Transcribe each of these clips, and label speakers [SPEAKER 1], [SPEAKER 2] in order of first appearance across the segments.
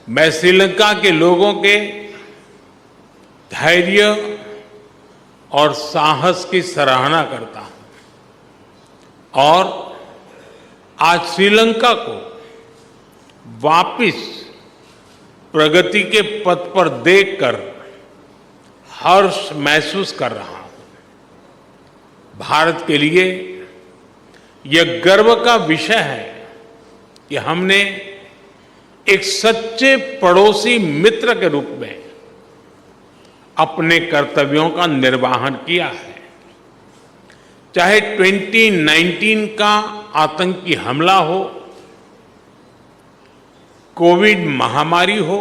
[SPEAKER 1] मैं श्रीलंका के लोगों के धैर्य और साहस की सराहना करता हूं और आज श्रीलंका को वापस प्रगति के पथ पर देखकर हर्ष महसूस कर रहा हूं। भारत के लिए यह गर्व का विषय है कि हमने एक सच्चे पड़ोसी मित्र के रूप में अपने कर्तव्यों का निर्वहन किया है। चाहे 2019 का आतंकी हमला हो, कोविड महामारी हो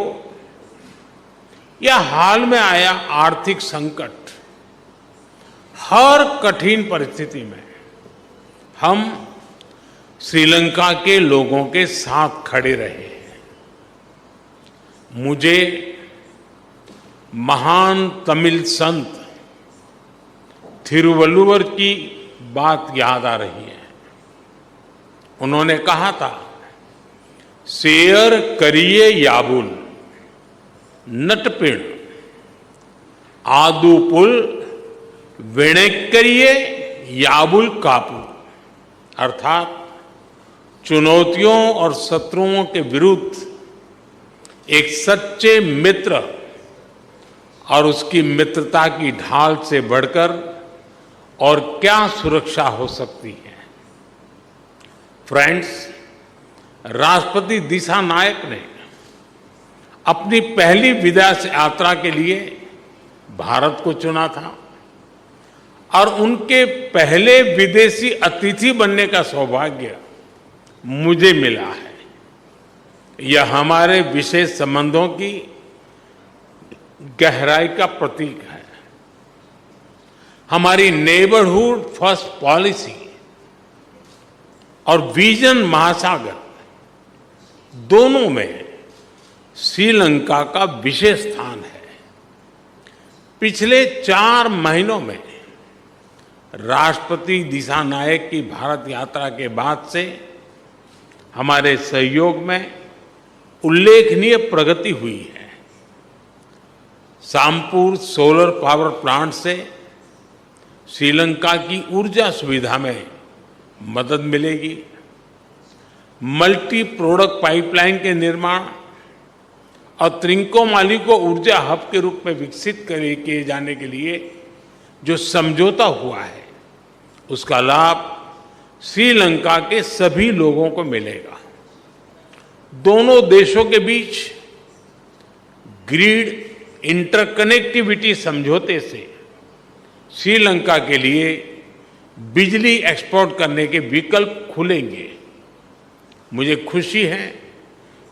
[SPEAKER 1] या हाल में आया आर्थिक संकट, हर कठिन परिस्थिति में हम श्रीलंका के लोगों के साथ खड़े रहे हैं। मुझे महान तमिल संत थिरुवल्लुवर की बात याद आ रही है। उन्होंने कहा था, शेयर करिए याबुल नटपिण आदुपुल वेणेक्करिए याबुल कापू, अर्थात चुनौतियों और शत्रुओं के विरुद्ध एक सच्चे मित्र और उसकी मित्रता की ढाल से बढ़कर और क्या सुरक्षा हो सकती है। फ्रेंड्स, राष्ट्रपति दिशा नायक ने अपनी पहली विदेश यात्रा के लिए भारत को चुना था और उनके पहले विदेशी अतिथि बनने का सौभाग्य मुझे मिला है। यह हमारे विशेष संबंधों की गहराई का प्रतीक है। हमारी नेबरहुड फर्स्ट पॉलिसी और विजन महासागर दोनों में श्रीलंका का विशेष स्थान है। पिछले 4 महीनों में राष्ट्रपति दिशा नायक की भारत यात्रा के बाद से हमारे सहयोग में उल्लेखनीय प्रगति हुई है। सामपुर सोलर पावर प्लांट से श्रीलंका की ऊर्जा सुविधा में मदद मिलेगी। मल्टी प्रोडक्ट पाइपलाइन के निर्माण और त्रिंकोमाली को ऊर्जा हब के रूप में विकसित किए जाने के लिए जो समझौता हुआ है, उसका लाभ श्रीलंका के सभी लोगों को मिलेगा। दोनों देशों के बीच ग्रिड इंटरकनेक्टिविटी समझौते से श्रीलंका के लिए बिजली एक्सपोर्ट करने के विकल्प खुलेंगे। मुझे खुशी है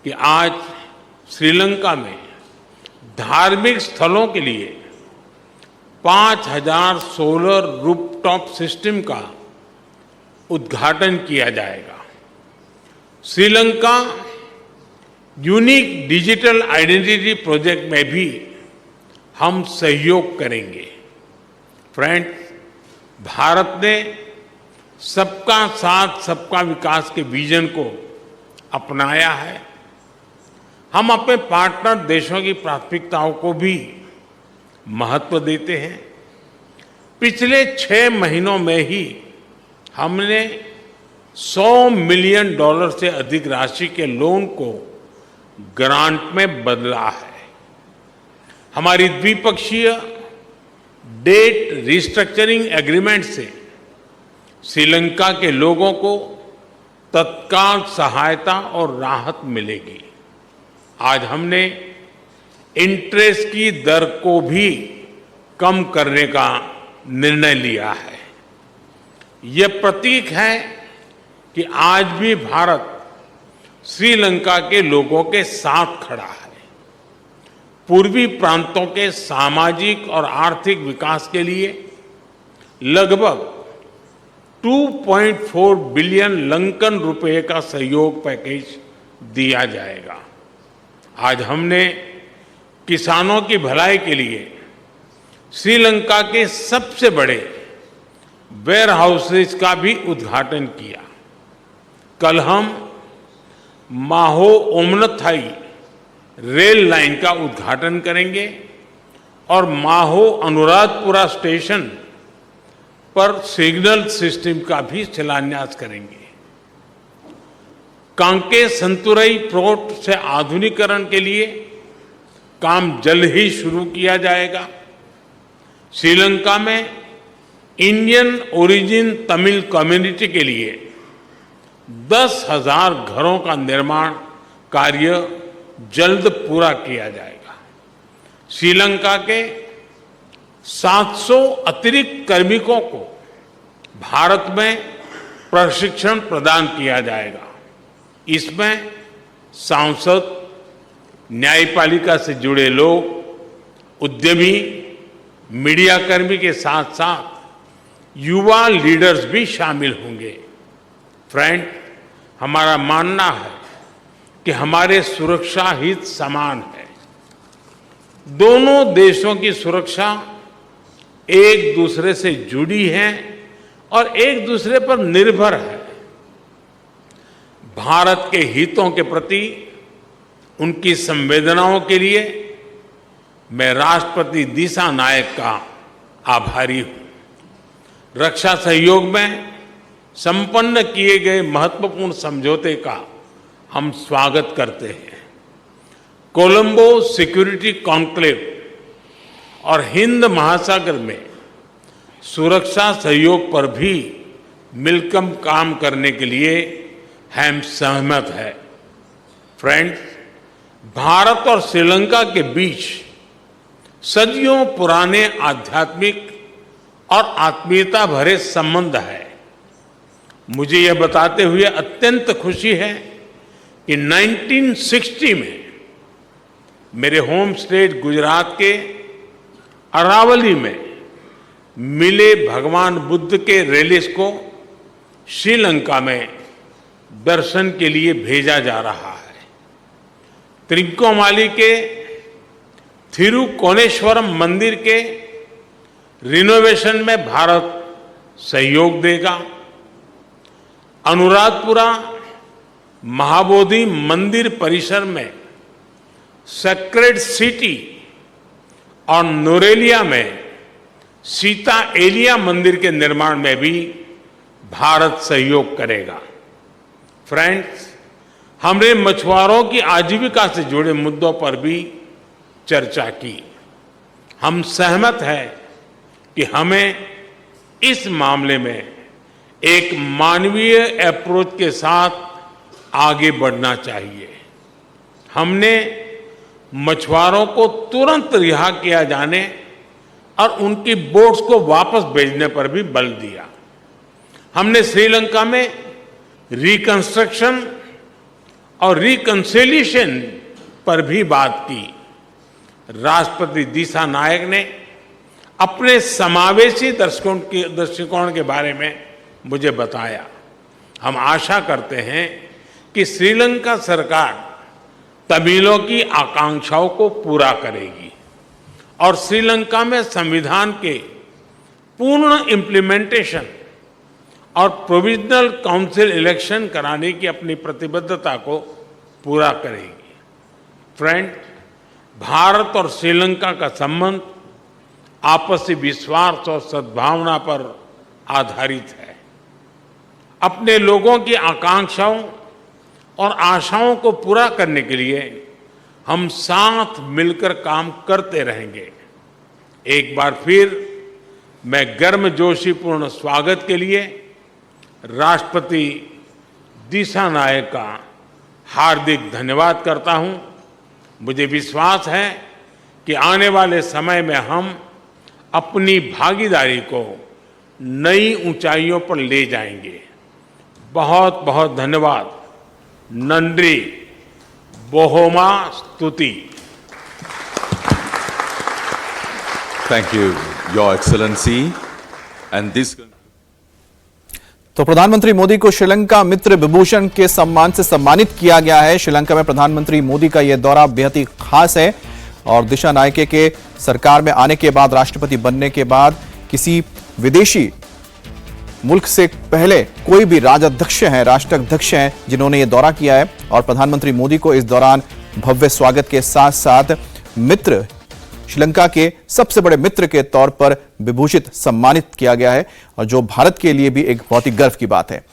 [SPEAKER 1] कि आज श्रीलंका में धार्मिक स्थलों के लिए 5000 सोलर रूफटॉप सिस्टम का उद्घाटन किया जाएगा। Sri Lanka unique digital identity project में भी हम सहयोग करेंगे। फ्रेंड्स, भारत ने सबका साथ सबका विकास के विजन को अपनाया है। हम अपने पार्टनर देशों की प्राथमिकताओं को भी महत्व देते हैं। पिछले 6 महीनों में ही हमने $100 मिलियन से अधिक राशि के लोन को ग्रांट में बदला है। हमारी द्विपक्षीय डेट रिस्ट्रक्चरिंग एग्रीमेंट से श्रीलंका के लोगों को तत्काल सहायता और राहत मिलेगी। आज हमने इंटरेस्ट की दर को भी कम करने का निर्णय लिया है। यह प्रतीक है कि आज भी भारत श्रीलंका के लोगों के साथ खड़ा है। पूर्वी प्रांतों के सामाजिक और आर्थिक विकास के लिए लगभग 2.4 बिलियन लंकन रुपए का सहयोग पैकेज दिया जाएगा। आज हमने किसानों की भलाई के लिए श्रीलंका के सबसे बड़े वेयर हाउसेज का भी उद्घाटन किया। कल हम माहो ओमनथाई रेल लाइन का उद्घाटन करेंगे और माहो अनुराधपुरा स्टेशन पर सिग्नल सिस्टम का भी शिलान्यास करेंगे। कांके संतुरई पोर्ट से आधुनिकीकरण के लिए काम जल्द ही शुरू किया जाएगा। श्रीलंका में इंडियन ओरिजिन तमिल कम्युनिटी के लिए 10,000 घरों का निर्माण कार्य जल्द पूरा किया जाएगा। श्रीलंका के 700 अतिरिक्त कार्मिकों को भारत में प्रशिक्षण प्रदान किया जाएगा। इसमें सांसद, न्यायपालिका से जुड़े लोग, उद्यमी, मीडिया कर्मी के साथ साथ युवा लीडर्स भी शामिल होंगे। फ्रेंड, हमारा मानना है कि हमारे सुरक्षा हित समान है। दोनों देशों की सुरक्षा एक दूसरे से जुड़ी है और एक दूसरे पर निर्भर है। भारत के हितों के प्रति उनकी संवेदनाओं के लिए मैं राष्ट्रपति दिशानायक का आभारी हूं। रक्षा सहयोग में संपन्न किए गए महत्वपूर्ण समझौते का हम स्वागत करते हैं। कोलंबो सिक्योरिटी कॉन्क्लेव और हिंद महासागर में सुरक्षा सहयोग पर भी मिलकर काम करने के लिए हम सहमत हैं। फ्रेंड्स, भारत और श्रीलंका के बीच सदियों पुराने आध्यात्मिक और आत्मीयता भरे संबंध है। मुझे यह बताते हुए अत्यंत खुशी है कि 1960 में मेरे होम स्टेट गुजरात के अरावली में मिले भगवान बुद्ध के रेलिस को श्रीलंका में दर्शन के लिए भेजा जा रहा है। त्रिकोमाली के थिरुकोनेश्वरम मंदिर के रिनोवेशन में भारत सहयोग देगा। अनुराधपुरा महाबोधि मंदिर परिसर में सेक्रेड सिटी और नोरेलिया में सीता एलिया मंदिर के निर्माण में भी भारत सहयोग करेगा। फ्रेंड्स, हमने मछुआरों की आजीविका से जुड़े मुद्दों पर भी चर्चा की। हम सहमत हैं कि हमें इस मामले में एक मानवीय अप्रोच के साथ आगे बढ़ना चाहिए। हमने मछुआरों को तुरंत रिहा किया जाने और उनकी बोट्स को वापस भेजने पर भी बल दिया। हमने श्रीलंका में रिकंस्ट्रक्शन और रिकंसिलिएशन पर भी बात की। राष्ट्रपति दिशानायक ने अपने समावेशी दृष्टिकोण के बारे में मुझे बताया। हम आशा करते हैं कि श्रीलंका सरकार तमिलों की आकांक्षाओं को पूरा करेगी और श्रीलंका में संविधान के पूर्ण इम्प्लीमेंटेशन और प्रोविजनल काउंसिल इलेक्शन कराने की अपनी प्रतिबद्धता को पूरा करेगी। फ्रेंड, भारत और श्रीलंका का संबंध आपसी विश्वास और सद्भावना पर आधारित है। अपने लोगों की आकांक्षाओं और आशाओं को पूरा करने के लिए हम साथ मिलकर काम करते रहेंगे। एक बार फिर मैं गर्मजोशीपूर्ण स्वागत के लिए राष्ट्रपति दिशानायक का हार्दिक धन्यवाद करता हूं। मुझे विश्वास है कि आने वाले समय में हम अपनी भागीदारी को नई ऊंचाइयों पर ले जाएंगे। बहुत बहुत धन्यवाद। नंद्री बोहोमा स्तुति।
[SPEAKER 2] Thank you, Your Excellency. And this.
[SPEAKER 3] तो प्रधानमंत्री मोदी को श्रीलंका मित्र विभूषण के सम्मान से सम्मानित किया गया है। श्रीलंका में प्रधानमंत्री मोदी का यह दौरा बेहद ही खास है और दिशानायके के सरकार में आने के बाद, राष्ट्रपति बनने के बाद किसी विदेशी मुल्क से पहले कोई भी राष्ट्राध्यक्ष हैं जिन्होंने यह दौरा किया है और प्रधानमंत्री मोदी को इस दौरान भव्य स्वागत के साथ साथ मित्र श्रीलंका के सबसे बड़े मित्र के तौर पर विभूषित सम्मानित किया गया है, और जो भारत के लिए भी एक बहुत ही गर्व की बात है।